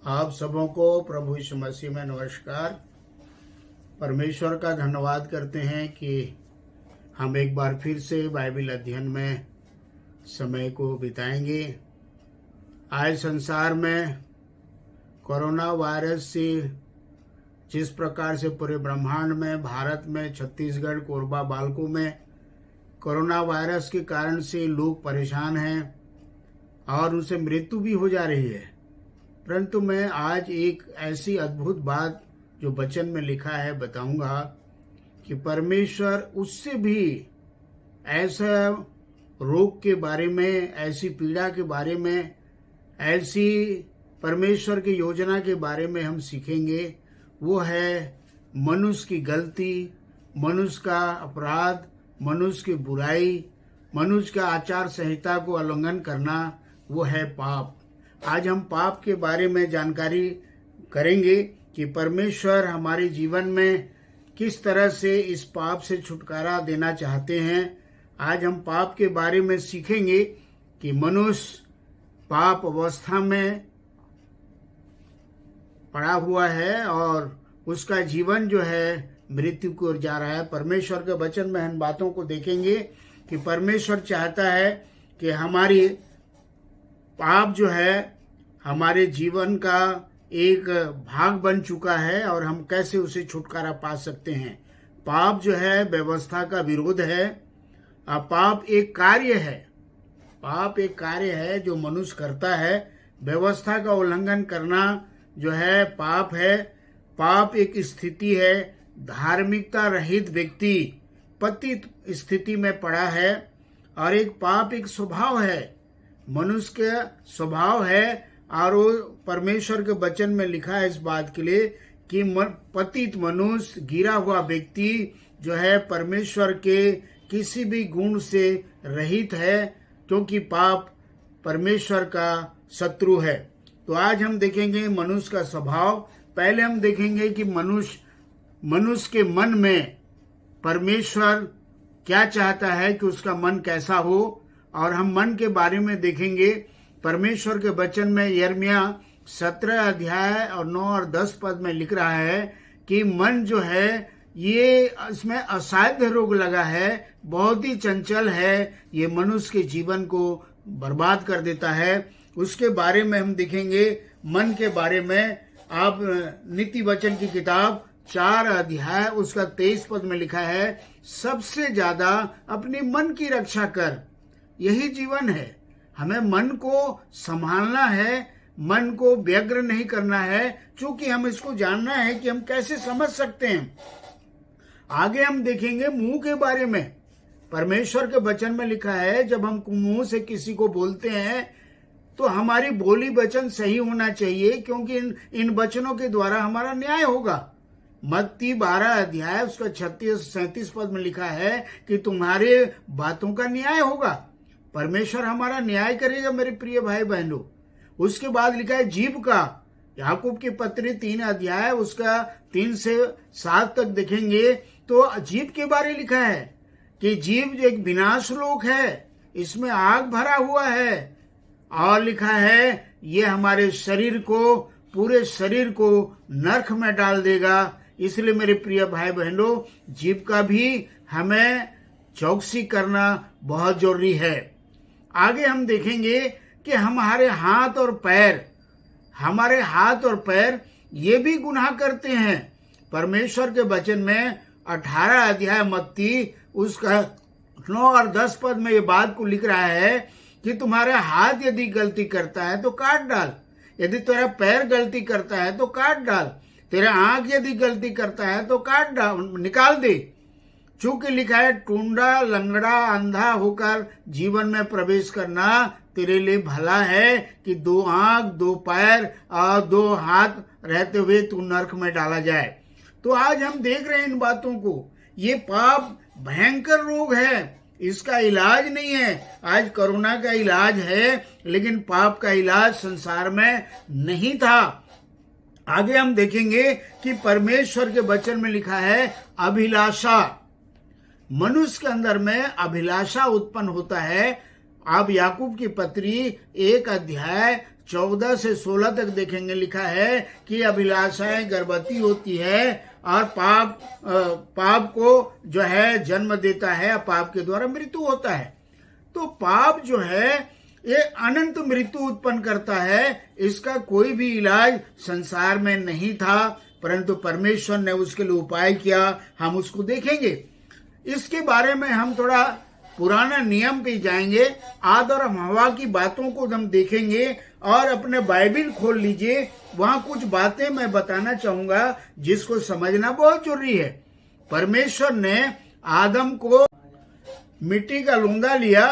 आप सबों को प्रभु यीशु मसीह में नमस्कार। परमेश्वर का धन्यवाद करते हैं कि हम एक बार फिर से बाइबल अध्ययन में समय को बिताएंगे। आज संसार में कोरोना वायरस से जिस प्रकार से पूरे ब्रह्मांड में, भारत में, छत्तीसगढ़, कोरबा, बालको में कोरोना वायरस के कारण से लोग परेशान हैं और उनसे मृत्यु भी हो जा रही है, परंतु मैं आज एक ऐसी अद्भुत बात जो वचन में लिखा है बताऊंगा कि परमेश्वर उससे भी ऐसा रोग के बारे में, ऐसी पीड़ा के बारे में, ऐसी परमेश्वर की योजना के बारे में हम सीखेंगे। वो है मनुष्य की गलती, मनुष्य का अपराध, मनुष्य की बुराई, मनुष्य का आचार संहिता को उल्लंघन करना, वो है पाप। आज हम पाप के बारे में जानकारी करेंगे कि परमेश्वर हमारे जीवन में किस तरह से इस पाप से छुटकारा देना चाहते हैं। आज हम पाप के बारे में सीखेंगे कि मनुष्य पाप अवस्था में पड़ा हुआ है और उसका जीवन जो है मृत्यु की ओर जा रहा है। परमेश्वर के वचन में इन बातों को देखेंगे कि परमेश्वर चाहता है कि हमारी पाप जो है हमारे जीवन का एक भाग बन चुका है और हम कैसे उसे छुटकारा पा सकते हैं। पाप जो है व्यवस्था का विरोध है। पाप एक कार्य है, पाप एक कार्य है जो मनुष्य करता है। व्यवस्था का उल्लंघन करना जो है पाप है। पाप एक स्थिति है। धार्मिकता रहित व्यक्ति पतित स्थिति में पड़ा है और एक पाप एक स्वभाव है, मनुष्य का स्वभाव है। और वो परमेश्वर के वचन में लिखा है इस बात के लिए कि पतित मनुष्य, गिरा हुआ व्यक्ति जो है परमेश्वर के किसी भी गुण से रहित है, क्योंकि पाप परमेश्वर का शत्रु है। तो आज हम देखेंगे मनुष्य का स्वभाव। पहले हम देखेंगे कि मनुष्य के मन में परमेश्वर क्या चाहता है कि उसका मन कैसा हो, और हम मन के बारे में देखेंगे। परमेश्वर के वचन में यिर्मयाह 17 अध्याय और 9 और 10 पद में लिख रहा है कि मन जो है ये इसमें असाध्य रोग लगा है, बहुत ही चंचल है, ये मनुष्य के जीवन को बर्बाद कर देता है। उसके बारे में हम देखेंगे। मन के बारे में आप नीति वचन की किताब 4 अध्याय उसका 23 पद में लिखा है, सबसे ज्यादा अपने मन की रक्षा कर। यही जीवन है। हमें मन को संभालना है, मन को व्यग्र नहीं करना है, क्योंकि हम इसको जानना है कि हम कैसे समझ सकते हैं। आगे हम देखेंगे मुंह के बारे में। परमेश्वर के वचन में लिखा है जब हम मुंह से किसी को बोलते हैं तो हमारी बोली वचन सही होना चाहिए, क्योंकि इन वचनों के द्वारा हमारा न्याय होगा। मत्ती 12 अध्याय उसका 36-37 पद में लिखा है कि तुम्हारे बातों का न्याय होगा। परमेश्वर हमारा न्याय करेगा मेरे प्रिय भाई बहनों। उसके बाद लिखा है जीभ का। याकूब की पत्री 3 अध्याय उसका 3 से 7 तक देखेंगे तो जीभ के बारे लिखा है कि जीभ एक विनाश लोक है, इसमें आग भरा हुआ है। और लिखा है ये हमारे शरीर को, पूरे शरीर को नरक में डाल देगा। इसलिए मेरे प्रिय भाई बहनों, जीभ का भी हमें चौकसी करना बहुत जरूरी है। आगे हम देखेंगे कि हमारे हाथ और पैर ये भी गुनाह करते हैं। परमेश्वर के वचन में 18 अध्याय मत्ती उसका 9 और 10 पद में ये बात को लिख रहा है कि तुम्हारा हाथ यदि गलती करता है तो काट डाल, यदि तेरा पैर गलती करता है तो काट डाल, तेरा आंख यदि गलती करता है तो काट डाल, निकाल दे। चूंकि लिखा है टूंडा, लंगड़ा, अंधा होकर जीवन में प्रवेश करना तेरे लिए भला है कि 2 आंख, 2 पैर और 2 हाथ रहते हुए तू नरक में डाला जाए। तो आज हम देख रहे हैं इन बातों को। ये पाप भयंकर रोग है, इसका इलाज नहीं है। आज कोरोना का इलाज है, लेकिन पाप का इलाज संसार में नहीं था। आगे हम देखेंगे कि परमेश्वर के वचन में लिखा है अभिलाषा। मनुष्य के अंदर में अभिलाषा उत्पन्न होता है। आप याकूब की पत्री 1 अध्याय 14 से 16 तक देखेंगे, लिखा है कि अभिलाषाएं गर्भवती होती है और पाप को जो है जन्म देता है, पाप के द्वारा मृत्यु होता है। तो पाप जो है ये अनंत मृत्यु उत्पन्न करता है। इसका कोई भी इलाज संसार में नहीं था, परंतु परमेश्वर ने उसके लिए उपाय किया। हम उसको देखेंगे। इसके बारे में हम थोड़ा पुराना नियम पे जाएंगे। आदम और हवा की बातों को हम देखेंगे और अपने बाइबिल खोल लीजिए, वहां कुछ बातें मैं बताना चाहूंगा जिसको समझना बहुत जरूरी है। परमेश्वर ने आदम को मिट्टी का लूंगा लिया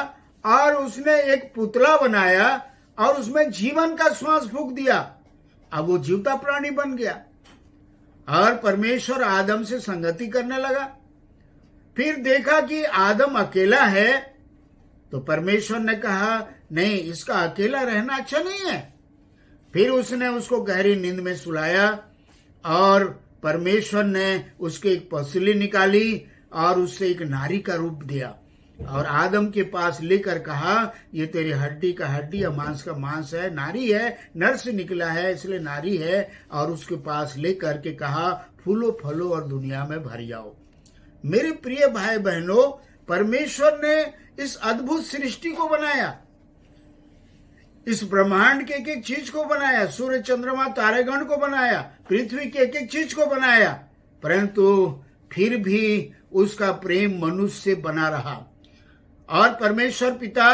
और उसने एक पुतला बनाया और उसमें जीवन का श्वास फूंक दिया। अब वो जीवता प्राणी बन गया और परमेश्वर आदम से संगति करने लगा। फिर देखा कि आदम अकेला है, तो परमेश्वर ने कहा नहीं, इसका अकेला रहना अच्छा नहीं है। फिर उसने उसको गहरी नींद में सुलाया और परमेश्वर ने उसके एक पसली निकाली और उससे एक नारी का रूप दिया और आदम के पास लेकर कहा, ये तेरी हड्डी का हड्डी और मांस का मांस है, नारी है, नर से निकला है इसलिए नारी है। और उसके पास लेकर के कहा, फूलो फलो और दुनिया में भर जाओ। मेरे प्रिय भाई बहनों, परमेश्वर ने इस अद्भुत सृष्टि को बनाया, इस ब्रह्मांड के एक एक चीज को बनाया, सूर्य चंद्रमा तारेगण को बनाया, पृथ्वी के एक एक चीज को बनाया, परंतु फिर भी उसका प्रेम मनुष्य से बना रहा। और परमेश्वर पिता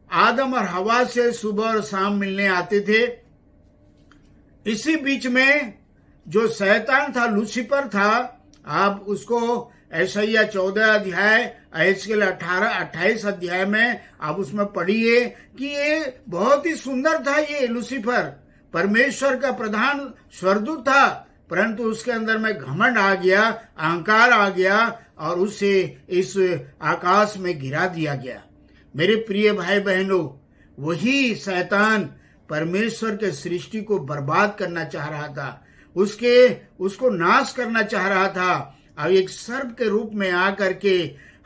आदम और हवा से सुबह और शाम मिलने आते थे। इसी बीच में जो शैतान था, लूसीफर था, आप उसको यशायाह 14 अध्याय, एहेजकेल 28 अध्याय में आप उसमें पढ़िए कि ये बहुत ही सुंदर था। ये लूसीफर परमेश्वर का प्रधान स्वर्गदूत था, परंतु उसके अंदर में घमंड आ गया, अहंकार आ गया और उसे इस आकाश में गिरा दिया गया। मेरे प्रिय भाई बहनों, वही शैतान परमेश्वर के सृष्टि को बर्बाद करना चाह रहा था, उसको नाश करना चाह रहा था। और एक सर्प के रूप में आकर के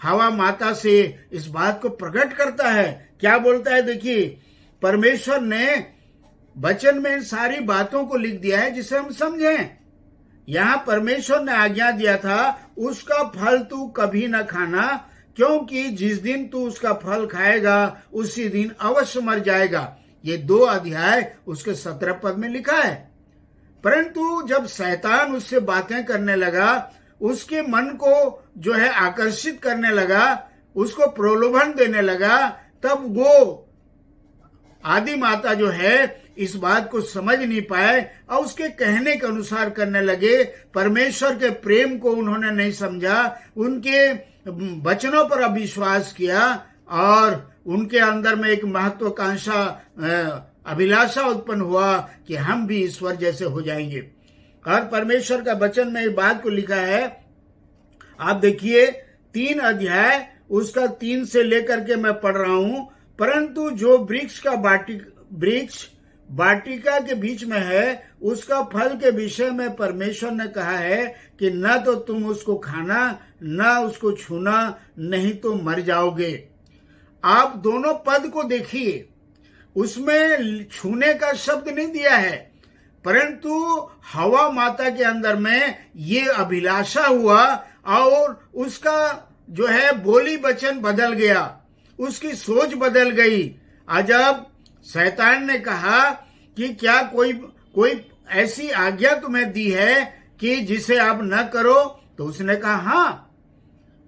हवा माता से इस बात को प्रकट करता है। क्या बोलता है देखिए, परमेश्वर ने वचन में इन सारी बातों को लिख दिया है जिसे हम समझें। यहाँ परमेश्वर ने आज्ञा दिया था, उसका फल तू कभी न खाना, क्योंकि जिस दिन तू उसका फल खाएगा उसी दिन अवश्य मर जाएगा। ये 2 अध्याय उसके 17 पद में लिखा है। परंतु जब शैतान उससे बातें करने लगा, उसके मन को जो है आकर्षित करने लगा, उसको प्रलोभन देने लगा, तब वो आदि माता जो है इस बात को समझ नहीं पाए और उसके कहने के अनुसार करने लगे। परमेश्वर के प्रेम को उन्होंने नहीं समझा, उनके वचनों पर अविश्वास किया और उनके अंदर में एक महत्वाकांक्षा, अभिलाषा उत्पन्न हुआ कि हम भी ईश्वर जैसे हो जाएंगे। और परमेश्वर का वचन में इस बात को लिखा है, आप देखिए 3 अध्याय उसका 3 से लेकर के मैं पढ़ रहा हूं। परंतु जो वृक्ष वाटिका के बीच में है, उसका फल के विषय में परमेश्वर ने कहा है कि न तो तुम उसको खाना न उसको छूना, नहीं तो मर जाओगे। आप दोनों पद को देखिए, उसमें छूने का शब्द नहीं दिया है, परंतु हवा माता के अंदर में ये अभिलाषा हुआ और उसका जो है बोली वचन बदल गया, उसकी सोच बदल गई। जब शैतान ने कहा कि क्या कोई ऐसी आज्ञा तुम्हें दी है कि जिसे आप न करो, तो उसने कहा हाँ,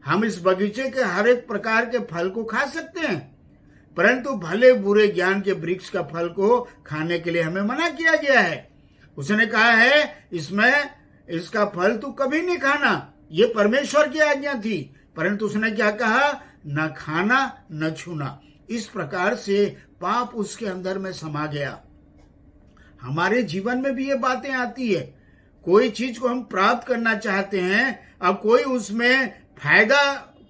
हम इस बगीचे के हर एक प्रकार के फल को खा सकते हैं, परंतु भले बुरे ज्ञान के वृक्ष का फल को खाने के लिए हमें मना किया गया है। उसने कहा है इसका फल तू कभी नहीं खाना, ये परमेश्वर की आज्ञा थी, परंतु उसने क्या कहा, न खाना न छूना। इस प्रकार से पाप उसके अंदर में समा गया। हमारे जीवन में भी ये बातें आती है, कोई चीज को हम प्राप्त करना चाहते हैं और कोई उसमें फायदा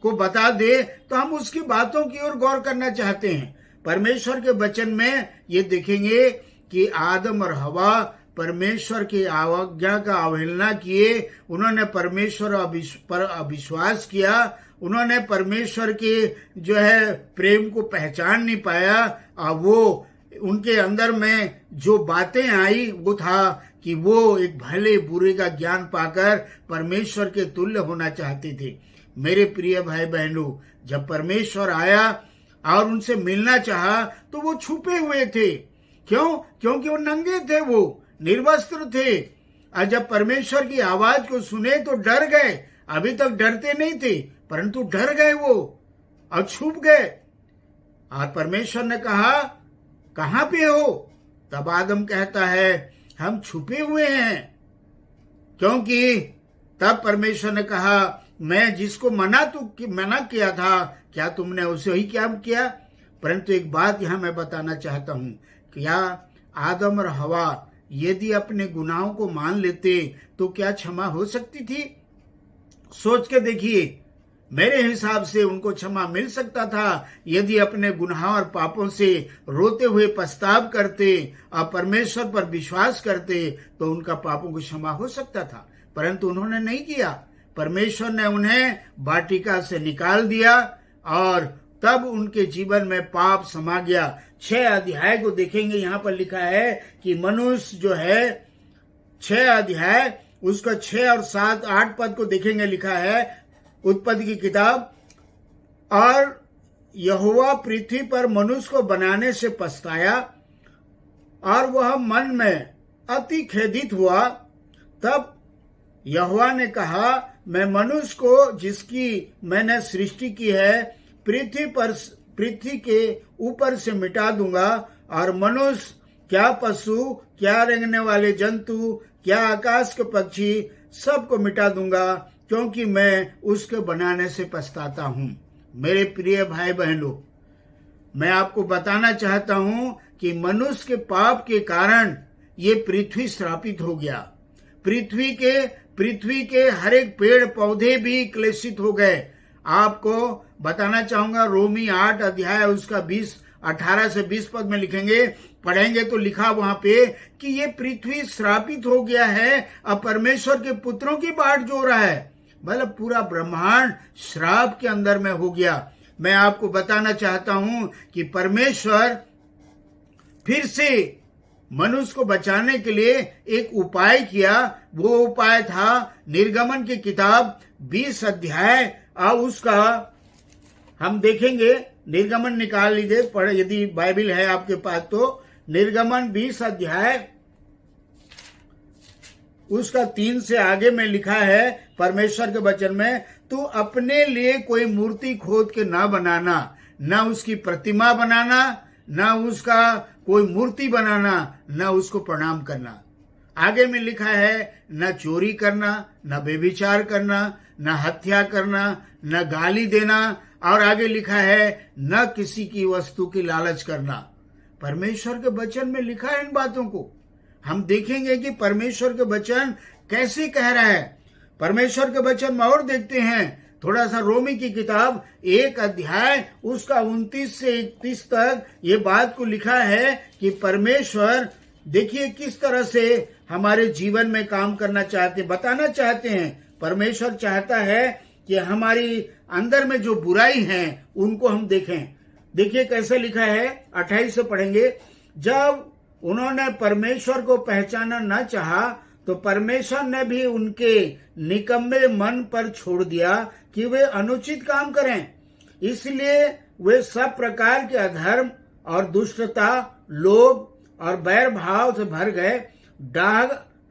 को बता दे तो हम उसकी बातों की ओर गौर करना चाहते हैं। परमेश्वर के वचन में ये देखेंगे कि आदम और हवा परमेश्वर की आज्ञा का अवहेलना किए, उन्होंने परमेश्वर पर अविश्वास किया, उन्होंने परमेश्वर के जो है प्रेम को पहचान नहीं पाया और वो उनके अंदर में जो बातें आई वो था कि वो एक भले बुरे का ज्ञान पाकर परमेश्वर के तुल्य होना चाहते थे। मेरे प्रिय भाई बहनों, जब परमेश्वर आया और उनसे मिलना चाहा तो वो छुपे हुए थे। क्यों? क्योंकि वो नंगे थे, वो निर्वस्त्र थे। और जब परमेश्वर की आवाज को सुने तो डर गए। अभी तक डरते नहीं थे, परंतु डर गए वो और छुप गए। और परमेश्वर ने कहा, कहां पे हो? तब आदम कहता है, हम छुपे हुए हैं। क्योंकि तब परमेश्वर ने कहा, मैं जिसको मना किया था, क्या तुमने उसे ही क्या किया? परंतु एक बात यहां मैं बताना चाहता हूं, क्या आदम और हवा यदि अपने गुनाहों को मान लेते तो क्या क्षमा हो सकती थी? सोच के देखिए। मेरे हिसाब से उनको क्षमा मिल सकता था यदि अपने गुनाह और पापों से रोते हुए पछताव करते और परमेश्वर पर विश्वास करते तो उनका पापों को क्षमा हो सकता था, परंतु उन्होंने नहीं किया। परमेश्वर ने उन्हें वाटिका से निकाल दिया और तब उनके जीवन में पाप समा गया। 6 अध्याय को देखेंगे, यहाँ पर लिखा है कि मनुष्य जो है 6 अध्याय उसका 6 और 7 8 पद को देखेंगे, लिखा है उत्पत्ति की किताब, और यहोवा पृथ्वी पर मनुष्य को बनाने से पछताया और वह मन में अति खेदित हुआ। तब यहोवा ने कहा, मैं मनुष्य को जिसकी मैंने सृष्टि की है पृथ्वी के ऊपर से मिटा दूंगा, और मनुष्य क्या पशु, क्या रेंगने वाले जंतु, क्या आकाश के पक्षी, सबको मिटा दूंगा, क्योंकि मैं उसके बनाने से पछताता हूं। मेरे प्रिय भाई बहनों, मैं आपको बताना चाहता हूं कि मनुष्य के पाप के कारण ये पृथ्वी श्रापित हो गया। पृथ्वी के हर एक पेड़ पौधे भी क्लेशित हो गए। आपको बताना चाहूंगा, रोमी 8 अध्याय उसका 18 से 20 पद में लिखेंगे, पढ़ेंगे तो लिखा वहां पे कि ये पृथ्वी श्रापित हो गया है और परमेश्वर के पुत्रों की बाट जो रहा है, मतलब पूरा ब्रह्मांड श्राप के अंदर में हो गया। मैं आपको बताना चाहता हूं कि परमेश्वर फिर से मनुष्य को बचाने के लिए एक उपाय किया। वो उपाय था निर्गमन की किताब 20 अध्याय और उसका हम देखेंगे, निर्गमन निकाल लीजिए, पढ़ यदि बाइबल है आपके पास तो। निर्गमन 20 अध्याय उसका 3 से आगे में लिखा है परमेश्वर के वचन में, तू अपने लिए कोई मूर्ति खोद के ना बनाना, ना उसकी प्रतिमा बनाना, ना उसका कोई मूर्ति बनाना, ना उसको प्रणाम करना। आगे में लिखा है, न चोरी करना, न व्यभिचार करना, न हत्या करना, न गाली देना, और आगे लिखा है न किसी की वस्तु की लालच करना। परमेश्वर के वचन में लिखा है इन बातों को। हम देखेंगे कि परमेश्वर के वचन कैसे कह रहा है। परमेश्वर के वचन में और देखते हैं थोड़ा सा, रोमी की किताब 1 अध्याय उसका 29 से 31 तक ये बात को लिखा है कि परमेश्वर देखिए किस तरह से हमारे जीवन में काम करना चाहते, बताना चाहते हैं। परमेश्वर चाहता है कि हमारी अंदर में जो बुराई है उनको हम देखें। देखिए कैसे लिखा है, 28 से पढ़ेंगे। जब उन्होंने परमेश्वर को पहचाना न चाहा तो परमेश्वर ने भी उनके निकम्मे मन पर छोड़ दिया कि वे अनुचित काम करें। इसलिए वे सब प्रकार के अधर्म और दुष्टता, लोभ और बैर भाव से भर गए। डाह,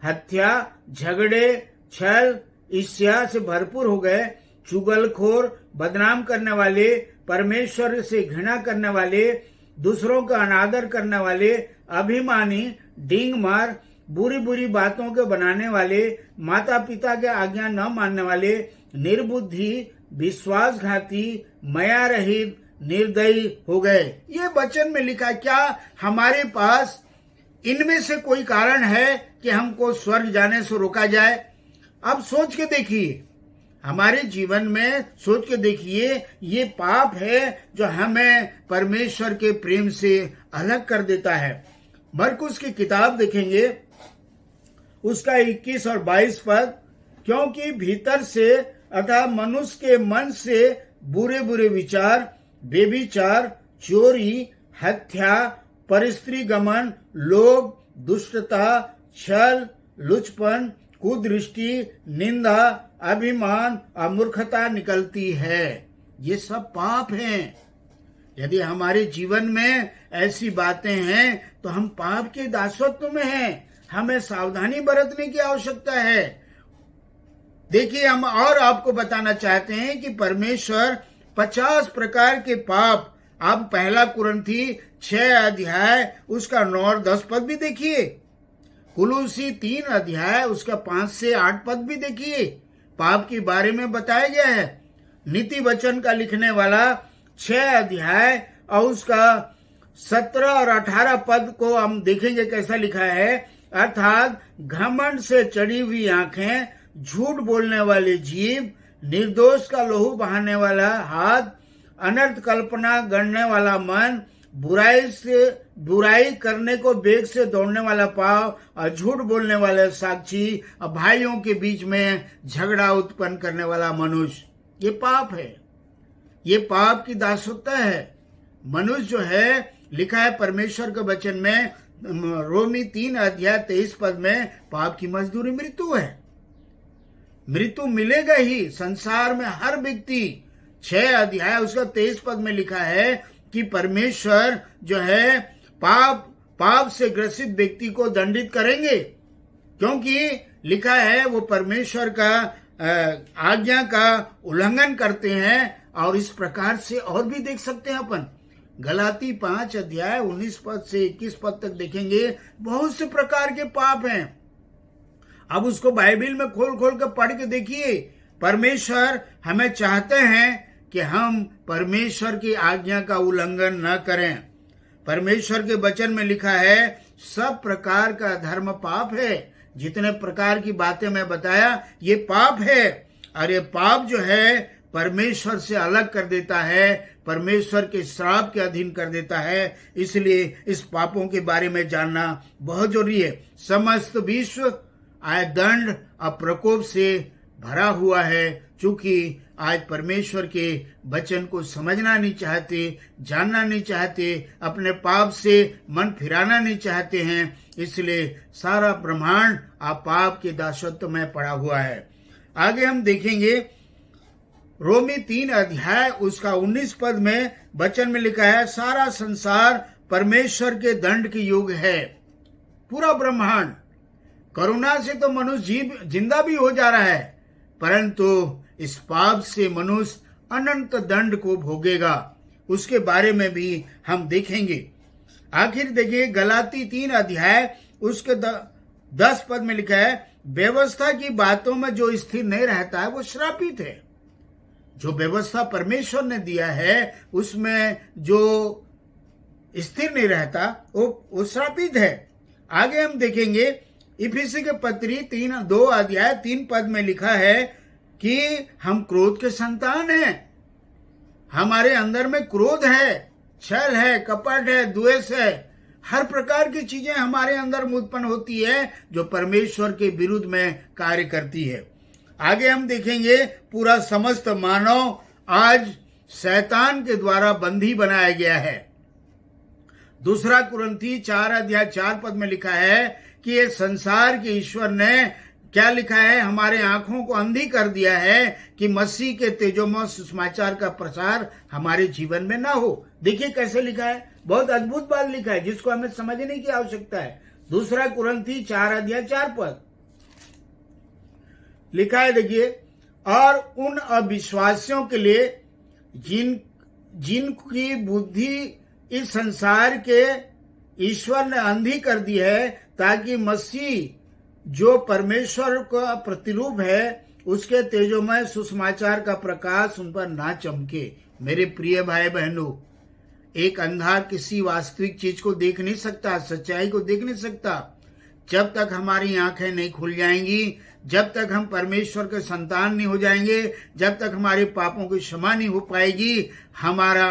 हत्या, झगड़े, छल, ईर्ष्या से भरपूर हो गए। चुगलखोर, बदनाम करने वाले, परमेश्वर से घृणा करने वाले, दूसरों का अनादर करने वाले, अभिमानी, डींग मार, बुरी बुरी बातों के बनाने वाले, माता पिता के आज्ञा न मानने वाले, निर्बुद्धि, विश्वासघाती, माया रहित, निर्दयी हो गए। ये वचन में लिखा। क्या हमारे पास इनमें से कोई कारण है कि हमको स्वर्ग जाने से रोका जाए? अब सोच के देखिए, हमारे जीवन में सोच के देखिए, ये पाप है जो हमें परमेश्वर के प्रेम से अलग कर देता है। मरकुस की किताब देखेंगे उसका 21 और 22 पद, क्योंकि भीतर से अर्थात मनुष्य के मन से बुरे बुरे विचार, व्यभिचार, चोरी, हत्या, परस्त्री गमन, लोभ, दुष्टता, छल, लुचपन, कुदृष्टि, निंदा, अभिमान और मूर्खता निकलती है। ये सब पाप हैं। यदि हमारे जीवन में ऐसी बातें हैं तो हम पाप के दासत्व में हैं। हमें सावधानी बरतने की आवश्यकता है। देखिए, हम और आपको बताना चाहते हैं कि परमेश्वर 50 प्रकार के पाप, आप पहला कुरिन्थी 6 अध्याय उसका 9 और 10 पद भी देखिए, कुलूसी 3 अध्याय उसका 5 से 8 पद भी देखिए, पाप के बारे में बताया गया है। नीति वचन का लिखने वाला 6 अध्याय और उसका 17 और 18 पद को हम देखेंगे कैसा लिखा है। अर्थात घमंड से चढ़ी हुई आंखें, झूठ बोलने वाले जीव, निर्दोष का लहू बहाने वाला हाथ, अनर्थ कल्पना गढ़ने वाला मन, बुराई करने को वेग से दौड़ने वाला पांव और झूठ बोलने वाले साक्षी और भाइयों के बीच में झगड़ा उत्पन्न करने वाला मनुष्य, ये पाप है। ये पाप की दासत्व है। मनुष्य जो है, लिखा है परमेश्वर के वचन में रोमी 3 अध्याय 23 पद में, पाप की मजदूरी मृत्यु है। मृत्यु मिलेगा ही। संसार में हर व्यक्ति 6 अध्याय उसका 23 पद में लिखा है कि परमेश्वर जो है पाप से ग्रसित व्यक्ति को दंडित करेंगे, क्योंकि लिखा है वो परमेश्वर का आज्ञा का उल्लंघन करते हैं। और इस प्रकार से और भी देख सकते हैं अपन, गलाती 5 अध्याय 19 पद से 21 पद तक देखेंगे, बहुत से प्रकार के पाप हैं। अब उसको बाइबल में खोल खोल कर पढ़ के देखिए। परमेश्वर हमें चाहते हैं कि हम परमेश्वर की आज्ञा का उल्लंघन न करें। परमेश्वर के वचन में लिखा है सब प्रकार का धर्म पाप है। जितने प्रकार की बातें मैं बताया ये पाप है, और ये पाप जो है परमेश्वर से अलग कर देता है, परमेश्वर के श्राप के अधीन कर देता है। इसलिए इस पापों के बारे में जानना बहुत जरूरी है। समस्त विश्व आज दंड और प्रकोप से भरा हुआ है, चूंकि आज परमेश्वर के वचन को समझना नहीं चाहते, जानना नहीं चाहते, अपने पाप से मन फिराना नहीं चाहते हैं। इसलिए सारा ब्रह्मांड आप पाप के दासत्व में पड़ा हुआ है। आगे हम देखेंगे रोमी 3 अध्याय उसका 19 पद में वचन में लिखा है, सारा संसार परमेश्वर के दंड के युग है। पूरा ब्रह्मांड, करुणा से तो मनुष्य जिंदा भी हो जा रहा है, परंतु इस पाप से मनुष्य अनंत दंड को भोगेगा। उसके बारे में भी हम देखेंगे। आखिर देखिए गलाती 3 अध्याय उसके 10 पद में लिखा है, व्यवस्था की बातों में जो स्थिर नहीं रहता है वो श्रापित है। जो व्यवस्था परमेश्वर ने दिया है उसमें जो स्थिर नहीं रहता वो श्रापित है। आगे हम देखेंगे इफिसी के पत्री 2 अध्याय 3 पद में लिखा है कि हम क्रोध के संतान हैं। हमारे अंदर में क्रोध है, छल है, कपट है, द्वेष है, हर प्रकार की चीजें हमारे अंदर उत्पन्न होती है जो परमेश्वर के विरुद्ध में कार्य करती है। आगे हम देखेंगे पूरा समस्त मानव आज शैतान के द्वारा बंदी बनाया गया है। 2 कुरिन्थी 4 अध्याय 4 पद में लिखा है कि ये संसार के ईश्वर ने क्या लिखा है, हमारे आंखों को अंधी कर दिया है कि मसीह के तेजोमय सुसमाचार का प्रसार हमारे जीवन में ना हो। देखिए कैसे लिखा है, बहुत अद्भुत बात लिखा है जिसको हमें समझने की आवश्यकता है। 2 कुरिन्थी 4 अध्याय 4 पद लिखा है, देखिए, और उन अविश्वासियों के लिए जिनकी बुद्धि इस संसार के ईश्वर ने अंधी कर दी है, ताकि मसीह जो परमेश्वर का प्रतिरूप है उसके तेजोमय सुसमाचार का प्रकाश उन पर ना चमके। मेरे प्रिय भाई बहनों, एक अंधा किसी वास्तविक चीज को देख नहीं सकता, सच्चाई को देख नहीं सकता। जब तक हमारी आंखें नहीं खुल जाएंगी, जब तक हम परमेश्वर के संतान नहीं हो जाएंगे, जब तक हमारे पापों की क्षमा नहीं हो पाएगी, हमारा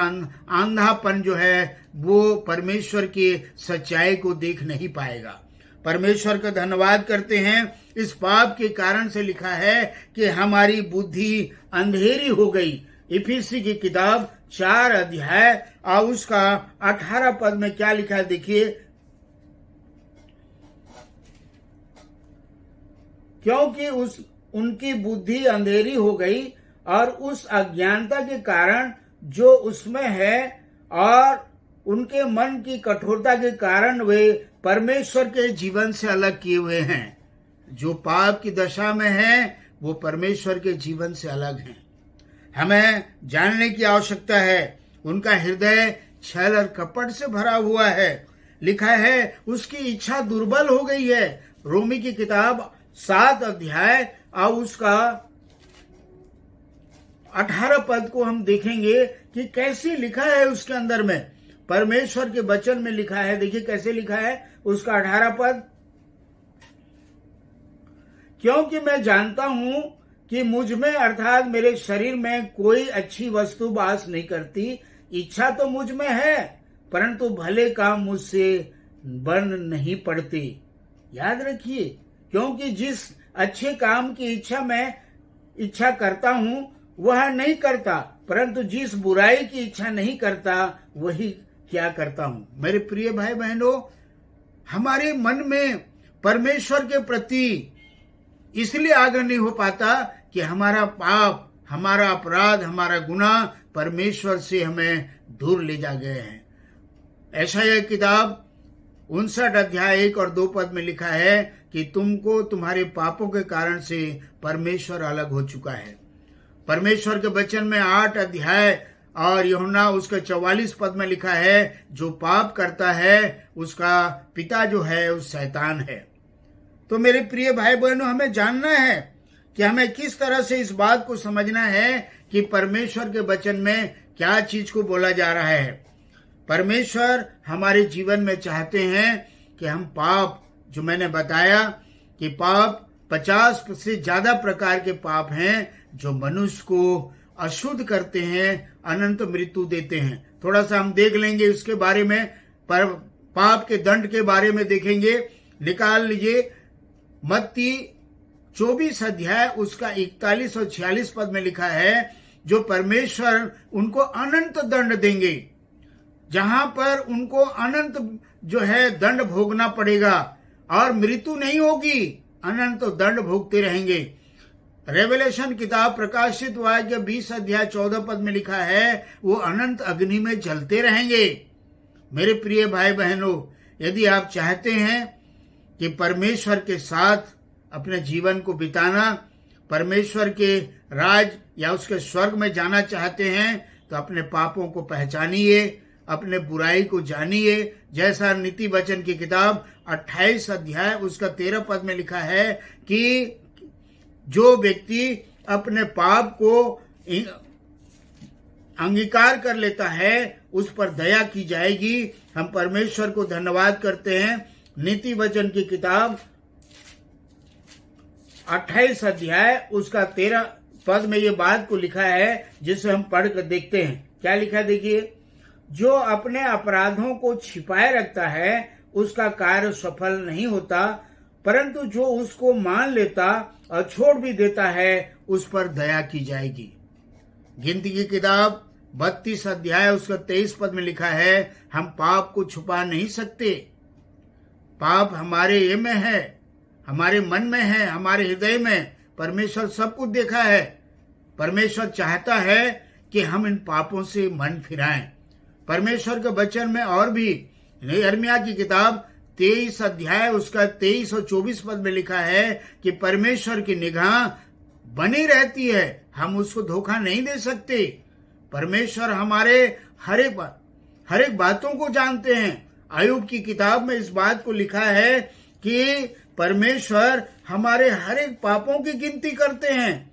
अंधापन जो है वो परमेश्वर की सच्चाई को देख नहीं पाएगा। परमेश्वर का धन्यवाद करते हैं, इस पाप के कारण से लिखा है कि हमारी बुद्धि अंधेरी हो गई। इफिसी की किताब 4 अध्याय और उसका 18 पद में क्या लिखा है देखिए, क्योंकि उनकी बुद्धि अंधेरी हो गई और उस अज्ञानता के कारण जो उसमें है और उनके मन की कठोरता के कारण वे परमेश्वर के जीवन से अलग किए हुए हैं। जो पाप की दशा में है वो परमेश्वर के जीवन से अलग हैं। हमें जानने की आवश्यकता है उनका हृदय छल और कपट से भरा हुआ है। लिखा है उसकी इच्छा दुर्बल हो गई है। रोमी की किताब 7 अध्याय और उसका 18 पद को हम देखेंगे कि कैसे लिखा है। उसके अंदर में परमेश्वर के वचन में लिखा है, देखिए कैसे लिखा है उसका 18 पद, क्योंकि मैं जानता हूं कि मुझ में अर्थात मेरे शरीर में कोई अच्छी वस्तु वास नहीं करती। इच्छा तो मुझ में है परंतु भले काम मुझसे बन नहीं पड़ते। याद रखिए, क्योंकि जिस अच्छे काम की मैं इच्छा करता हूं वह नहीं करता, परंतु जिस बुराई की इच्छा नहीं करता वही क्या करता हूं। मेरे प्रिय भाई बहनों, हमारे मन में परमेश्वर के प्रति इसलिए आग्रह नहीं हो पाता कि हमारा पाप, हमारा अपराध, हमारा गुनाह परमेश्वर से हमें दूर ले जा गए हैं। यशायाह किताब 59 अध्याय 1 और 2 पद में लिखा है कि तुमको तुम्हारे पापों के कारण से परमेश्वर अलग हो चुका है। परमेश्वर के वचन में 8 अध्याय और यूहन्ना उसके 44 पद में लिखा है जो पाप करता है उसका पिता जो है उस शैतान है। तो मेरे प्रिय भाई बहनों, हमें जानना है कि हमें किस तरह से इस बात को समझना है कि परमेश्वर के वचन में क्या चीज को बोला जा रहा है। परमेश्वर हमारे जीवन में चाहते हैं कि हम पाप, जो मैंने बताया कि पाप 50 से ज्यादा प्रकार के पाप हैं जो मनुष्य को अशुद्ध करते हैं, अनंत मृत्यु देते हैं। थोड़ा सा हम देख लेंगे उसके बारे में, पर पाप के दंड के बारे में देखेंगे। निकाल लीजिए मत्ती 24 अध्याय उसका 41 और 46 पद में लिखा है जो परमेश्वर उनको अनंत दंड देंगे, जहां पर उनको अनंत जो है दंड भोगना पड़ेगा और मृत्यु नहीं होगी, अनंत दंड भोगते रहेंगे। रेवलेशन किताब प्रकाशित वाक्य 20 अध्याय 14 पद में लिखा है वो अनंत अग्नि में जलते रहेंगे। मेरे प्रिय भाई बहनों, यदि आप चाहते हैं कि परमेश्वर के साथ अपने जीवन को बिताना, परमेश्वर के राज या उसके स्वर्ग में जाना चाहते हैं, तो अपने पापों को पहचानिए, अपने बुराई को जानिए। जैसा नीति वचन की किताब 28 अध्याय उसका 13 पद में लिखा है कि जो व्यक्ति अपने पाप को अंगीकार कर लेता है उस पर दया की जाएगी। हम परमेश्वर को धन्यवाद करते हैं। नीति वचन की किताब 28 अध्याय उसका 13 पद में ये बात को लिखा है जिसे हम पढ़ कर देखते हैं। क्या लिखा है देखिए, जो अपने अपराधों को छिपाए रखता है उसका कार्य सफल नहीं होता, परंतु जो उसको मान लेता और छोड़ भी देता है उस पर दया की जाएगी। गिनती की किताब 32 अध्याय उसका 23 पद में लिखा है हम पाप को छुपा नहीं सकते। पाप हमारे ये में है, हमारे मन में है, हमारे हृदय में। परमेश्वर सब कुछ देखा है। परमेश्वर चाहता है कि हम इन पापों से मन फिराएं। परमेश्वर के वचन में और भी यिर्मयाह की किताब 23 अध्याय उसका 23 और 24 पद में लिखा है कि परमेश्वर की निगाह बनी रहती है, हम उसको धोखा नहीं दे सकते। परमेश्वर हमारे हर एक बातों को जानते हैं। अय्यूब की किताब में इस बात को लिखा है कि परमेश्वर हमारे हर एक पापों की गिनती करते हैं,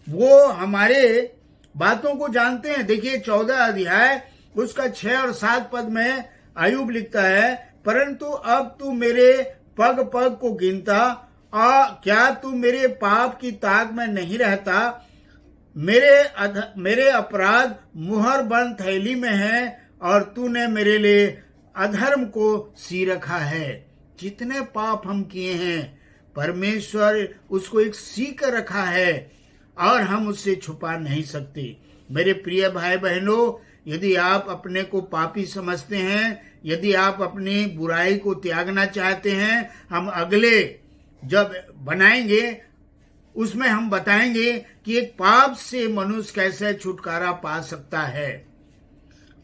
वो हमारे बातों को जानते हैं। देखिए 14 अध्याय उसका 6 और 7 पद में अय्यूब लिखता है परंतु अब तू मेरे पग पग को गिनता, क्या तू मेरे पाप की ताक में नहीं रहता? मेरे अपराध मुहर बंद थैली में है और तूने मेरे लिए अधर्म को सी रखा है। जितने पाप हम किए हैं परमेश्वर उसको एक सी कर रखा है और हम उससे छुपा नहीं सकते। मेरे प्रिय भाई बहनों, यदि आप अपने को पापी समझते हैं, यदि आप अपनी बुराई को त्यागना चाहते हैं, हम अगले जब बनाएंगे उसमें हम बताएंगे कि एक पाप से मनुष्य कैसे छुटकारा पा सकता है।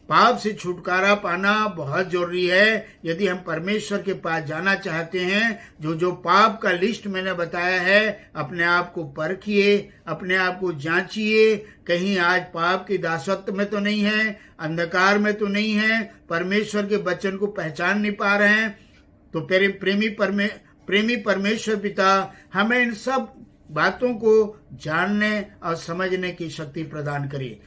पाप से छुटकारा पाना बहुत जरूरी है। यदि हम परमेश्वर के पास जाना चाहते हैं, जो पाप का लिस्ट मैंने बताया है, अपने आप को परखिए, अपने आप को जांचिए, कहीं आज पाप के दासत्व में तो नहीं है, अंधकार में तो नहीं है, परमेश्वर के वचन को पहचान नहीं पा रहे हैं। तो प्रेमी परमेश्वर पिता हमें इन सब बातों को जानने और समझने की शक्ति प्रदान करिए।